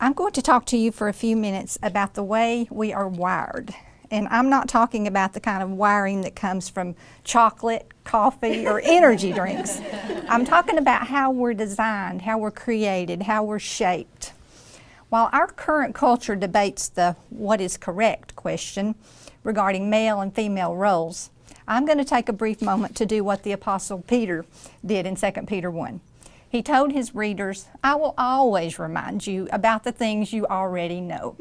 I'm going to talk to you for a few minutes about the way we are wired. And I'm not talking about the kind of wiring that comes from chocolate, coffee, or energy drinks. I'm talking about how we're designed, how we're created, how we're shaped. While our current culture debates the what is correct question regarding male and female roles, I'm going to take a brief moment to do what the Apostle Peter did in 2 Peter 1. He told his readers, "I will always remind you about the things you already know."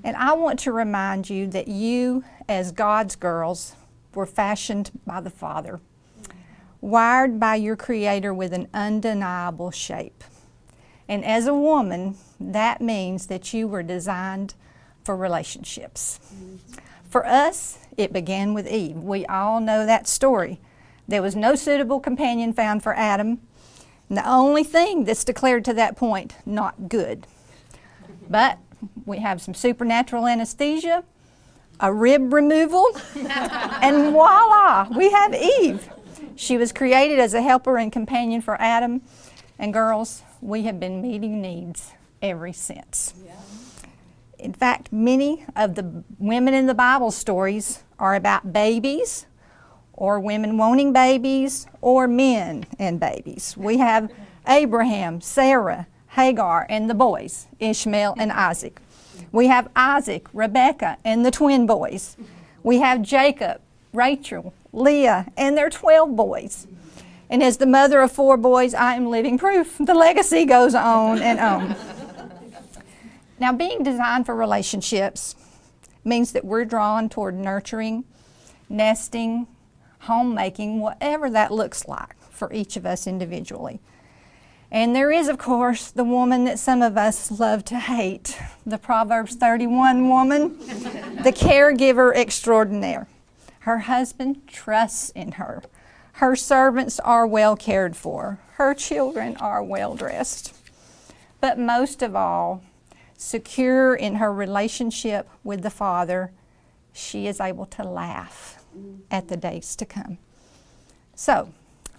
And I want to remind you that you, as God's girls, were fashioned by the Father, wired by your Creator with an undeniable shape. And as a woman, that means that you were designed for relationships. For us, it began with Eve. We all know that story. There was no suitable companion found for Adam. And the only thing that's declared to that point, not good. But we have some supernatural anesthesia, a rib removal, and voila, we have Eve. She was created as a helper and companion for Adam. And girls, we have been meeting needs ever since. Yeah. In fact, many of the women in the Bible stories are about babies, or women wanting babies, or men and babies. We have Abraham, Sarah, Hagar, and the boys, Ishmael and Isaac. We have Isaac, Rebekah, and the twin boys. We have Jacob, Rachel, Leah, and their 12 boys. And as the mother of 4 boys, I am living proof. The legacy goes on and on. Now, being designed for relationships means that we're drawn toward nurturing, nesting, homemaking, whatever that looks like for each of us individually. And there is, of course, the woman that some of us love to hate, the Proverbs 31 woman, the caregiver extraordinaire. Her husband trusts in her. Her servants are well cared for. Her children are well dressed. But most of all, secure in her relationship with the Father, she is able to laugh at the days to come. So,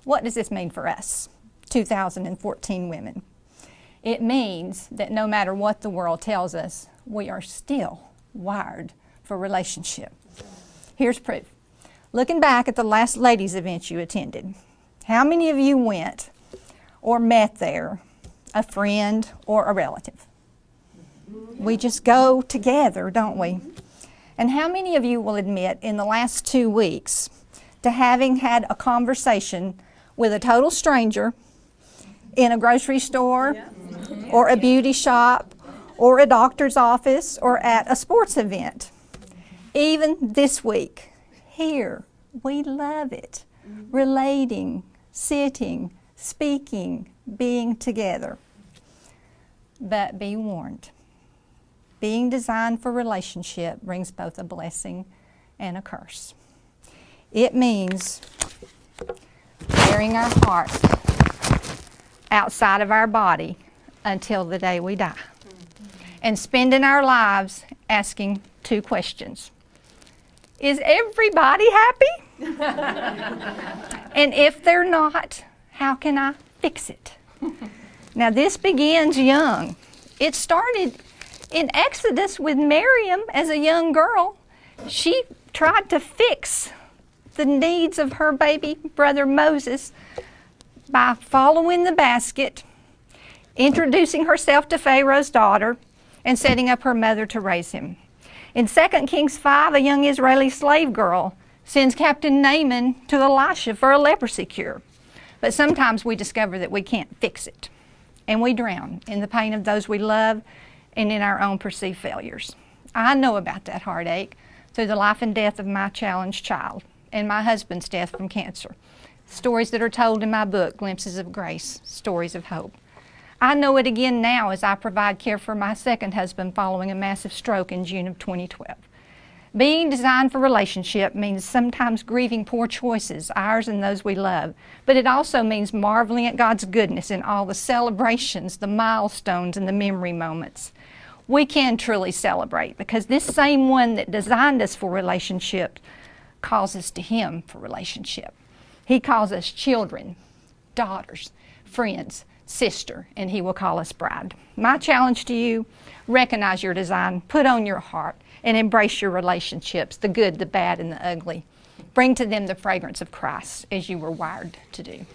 what does this mean for us, 2014 women? It means that no matter what the world tells us, we are still wired for relationship. Here's proof. Looking back at the last ladies' event you attended, how many of you went or met there a friend or a relative? We just go together, don't we? And how many of you will admit in the last 2 weeks to having had a conversation with a total stranger in a grocery store or a beauty shop or a doctor's office or at a sports event? Even this week, here, we love it. Relating, sitting, speaking, being together. But be warned. Being designed for relationship brings both a blessing and a curse. It means bearing our heart outside of our body until the day we die. And spending our lives asking 2 questions. Is everybody happy? And if they're not, how can I fix it? Now this begins young. It started in Exodus with Miriam as a young girl. She tried to fix the needs of her baby brother Moses by following the basket, introducing herself to Pharaoh's daughter, and setting up her mother to raise him. In 2 Kings 5, a young Israeli slave girl sends Captain Naaman to Elisha for a leprosy cure. But sometimes we discover that we can't fix it, and we drown in the pain of those we love and in our own perceived failures. I know about that heartache through the life and death of my challenged child and my husband's death from cancer. Stories that are told in my book, Glimpses of Grace, Stories of Hope. I know it again now as I provide care for my second husband following a massive stroke in June of 2012. Being designed for relationship means sometimes grieving poor choices, ours and those we love, but it also means marveling at God's goodness in all the celebrations, the milestones, and the memory moments. We can truly celebrate because this same one that designed us for relationship calls us to Him for relationship. He calls us children, daughters, friends, sister, and He will call us bride. My challenge to you, recognize your design, put on your heart, and embrace your relationships, the good, the bad, and the ugly. Bring to them the fragrance of Christ as you were wired to do.